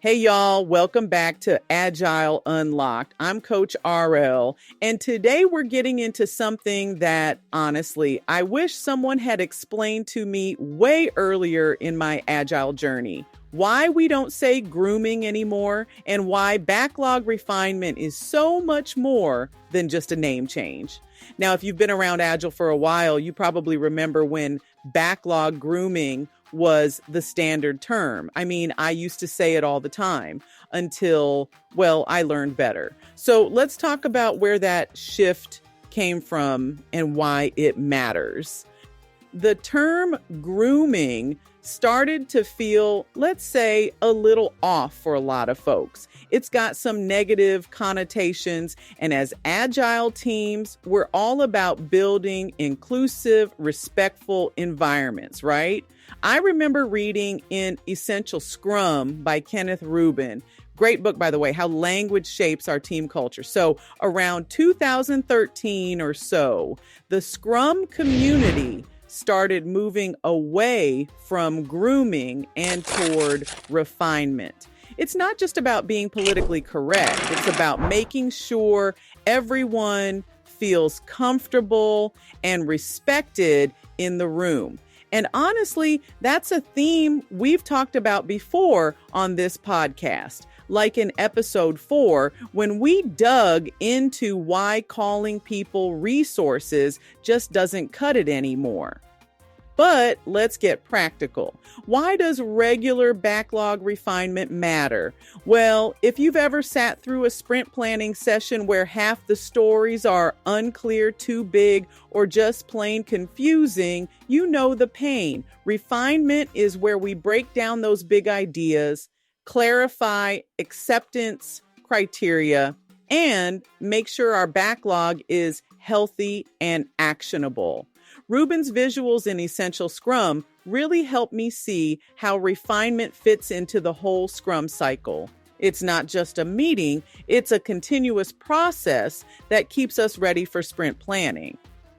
Hey y'all, welcome back to Agile Unlocked. I'm Coach RL, and today we're getting into something that, honestly, I wish someone had explained to me way earlier in my Agile journey. Why we don't say grooming anymore, and why Backlog Refinement is so much more than just a name change. Now, if you've been around Agile for a while, you probably remember when Backlog Grooming was the standard term. I mean, I used to say it all the time until, well, I learned better. So let's talk about where that shift came from and why it matters. The term grooming started to feel, let's say, a little off for a lot of folks. It's got some negative connotations, and as Agile teams, we're all about building inclusive, respectful environments, right? I remember reading in Essential Scrum by Kenneth Rubin. Great book, by the way, How Language Shapes Our Team Culture. So around 2013 or so, the Scrum community started moving away from grooming and toward refinement. It's not just about being politically correct. It's about making sure everyone feels comfortable and respected in the room. And honestly, that's a theme we've talked about before on this podcast. Like in episode 4, when we dug into why calling people resources just doesn't cut it anymore. But let's get practical. Why does regular backlog refinement matter? Well, if you've ever sat through a sprint planning session where half the stories are unclear, too big, or just plain confusing, you know the pain. Refinement is where we break down those big ideas, clarify acceptance criteria, and make sure our backlog is healthy and actionable. Rubin's visuals in Essential Scrum really help me see how refinement fits into the whole Scrum cycle. It's not just a meeting, it's a continuous process that keeps us ready for sprint planning.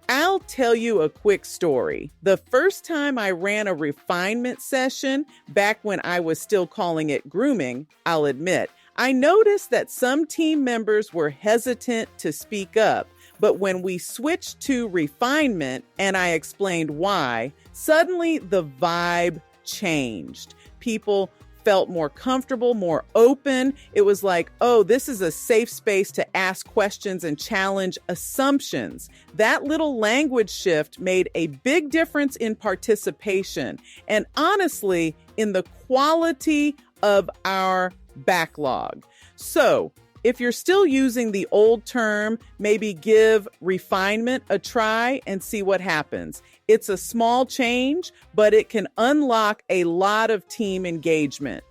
I'll tell you a quick story. The first time I ran a refinement session, back when I was still calling it grooming, I'll admit, I noticed that some team members were hesitant to speak up. But when we switched to refinement and I explained why, suddenly the vibe changed. People felt more comfortable, more open. It was like, oh, this is a safe space to ask questions and challenge assumptions. That little language shift made a big difference in participation and honestly, in the quality of our backlog. So, if you're still using the old term, maybe give refinement a try and see what happens. It's a small change, but it can unlock a lot of team engagement.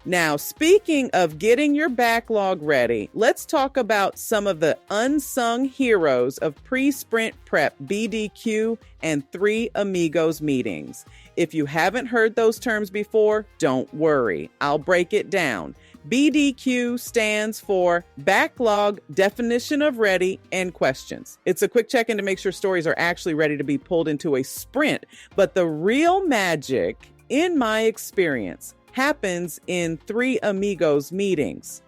Now, speaking of getting your backlog ready, let's talk about some of the unsung heroes of pre-sprint prep BDQ and 3 Amigos meetings. If you haven't heard those terms before, don't worry. I'll break it down. BDQ stands for Backlog Definition of Ready and Questions. It's a quick check-in to make sure stories are actually ready to be pulled into a sprint. But the real magic, in my experience, happens in 3 Amigos meetings.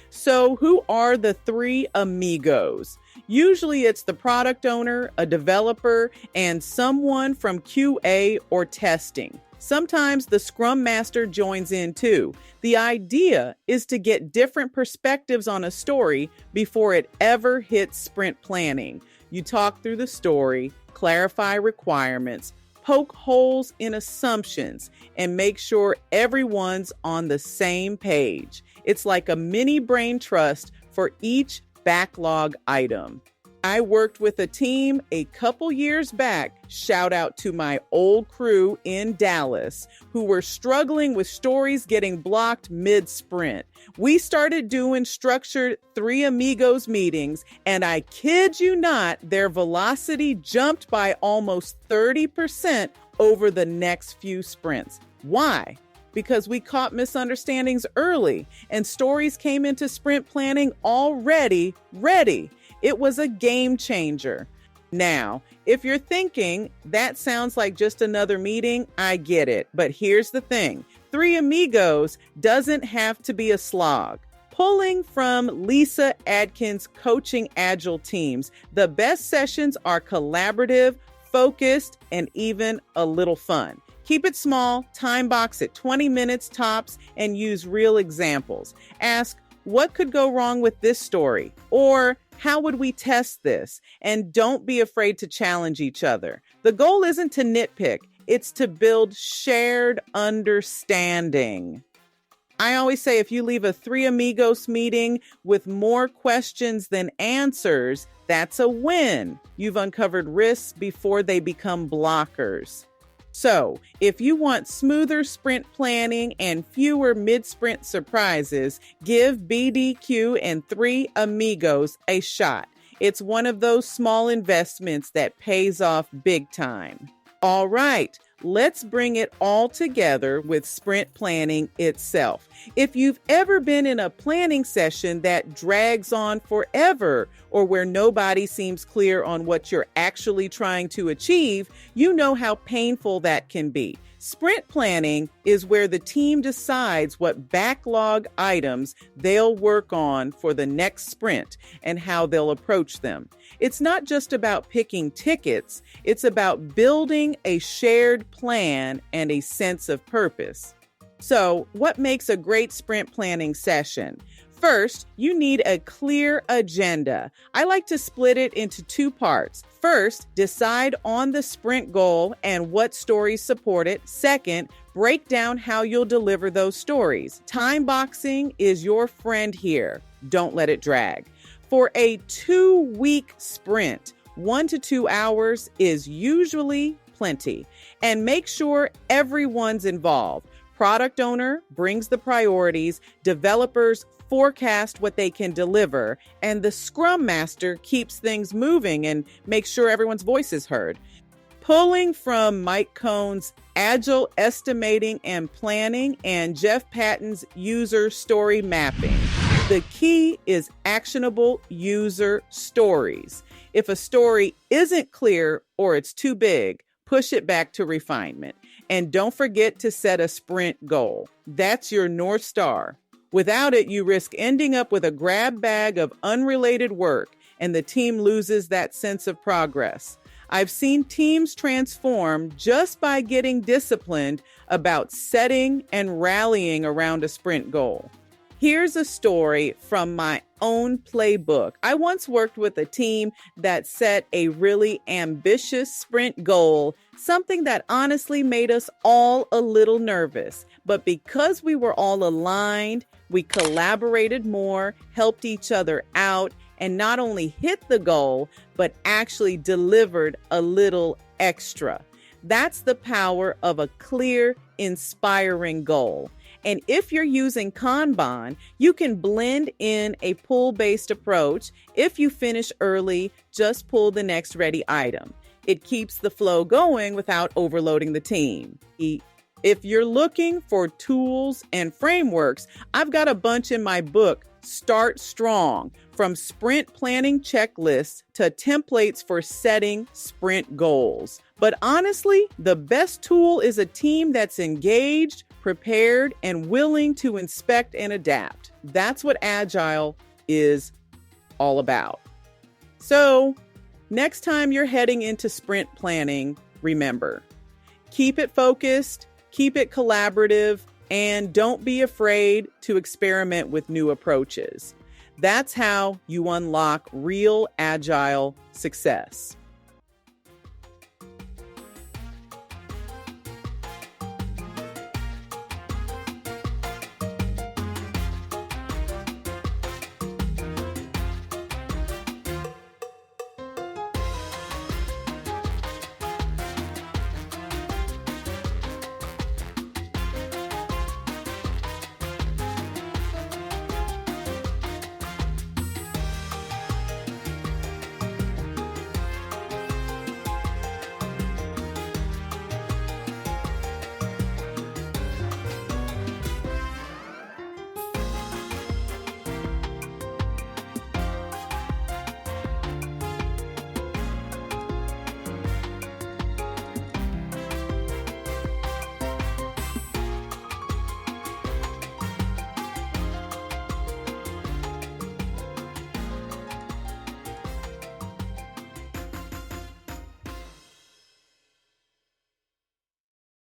So who are the 3 Amigos? Usually it's the product owner, a developer, and someone from QA or testing. Sometimes the Scrum Master joins in too. The idea is to get different perspectives on a story before it ever hits sprint planning. You talk through the story, clarify requirements, poke holes in assumptions, and make sure everyone's on the same page. It's like a mini brain trust for each backlog item. I worked with a team a couple years back, shout out to my old crew in Dallas, who were struggling with stories getting blocked mid-sprint. We started doing structured 3 Amigos meetings, and I kid you not, their velocity jumped by almost 30% over the next few sprints. Why? Because we caught misunderstandings early, and stories came into sprint planning already ready. It was a game changer. Now, if you're thinking that sounds like just another meeting, I get it. But here's the thing. Three Amigos doesn't have to be a slog. Pulling from Lisa Adkins' Coaching Agile Teams, the best sessions are collaborative, focused, and even a little fun. Keep it small, time box it 20 minutes tops, and use real examples. Ask, what could go wrong with this story? Or how would we test this? And don't be afraid to challenge each other. The goal isn't to nitpick, it's to build shared understanding. I always say if you leave a Three Amigos meeting with more questions than answers, that's a win. You've uncovered risks before they become blockers. So, if you want smoother sprint planning and fewer mid-sprint surprises, give BDQ and Three Amigos a shot. It's one of those small investments that pays off big time. All right, let's bring it all together with sprint planning itself. If you've ever been in a planning session that drags on forever or where nobody seems clear on what you're actually trying to achieve, you know how painful that can be. Sprint planning is where the team decides what backlog items they'll work on for the next sprint and how they'll approach them. It's not just about picking tickets, it's about building a shared plan and a sense of purpose. So, what makes a great sprint planning session? First, you need a clear agenda. I like to split it into two parts. First, decide on the sprint goal and what stories support it. Second, break down how you'll deliver those stories. Time boxing is your friend here. Don't let it drag. For a 2-week sprint, 1 to 2 hours is usually plenty. And make sure everyone's involved. Product owner brings the priorities, developers forecast what they can deliver, and the Scrum Master keeps things moving and makes sure everyone's voice is heard. Pulling from Mike Cohn's Agile Estimating and Planning and Jeff Patton's User Story Mapping, the key is actionable user stories. If a story isn't clear or it's too big, push it back to refinement. And don't forget to set a sprint goal. That's your North Star. Without it, you risk ending up with a grab bag of unrelated work, and the team loses that sense of progress. I've seen teams transform just by getting disciplined about setting and rallying around a sprint goal. Here's a story from my own playbook. I once worked with a team that set a really ambitious sprint goal, something that honestly made us all a little nervous. But because we were all aligned, we collaborated more, helped each other out, and not only hit the goal, but actually delivered a little extra. That's the power of a clear, inspiring goal. And if you're using Kanban, you can blend in a pull-based approach. If you finish early, just pull the next ready item. It keeps the flow going without overloading the team. If you're looking for tools and frameworks, I've got a bunch in my book, Start Strong, from sprint planning checklists to templates for setting sprint goals. But honestly, the best tool is a team that's engaged, prepared, and willing to inspect and adapt. That's what Agile is all about. So, next time you're heading into sprint planning, remember, keep it focused, keep it collaborative, and don't be afraid to experiment with new approaches. That's how you unlock real Agile success.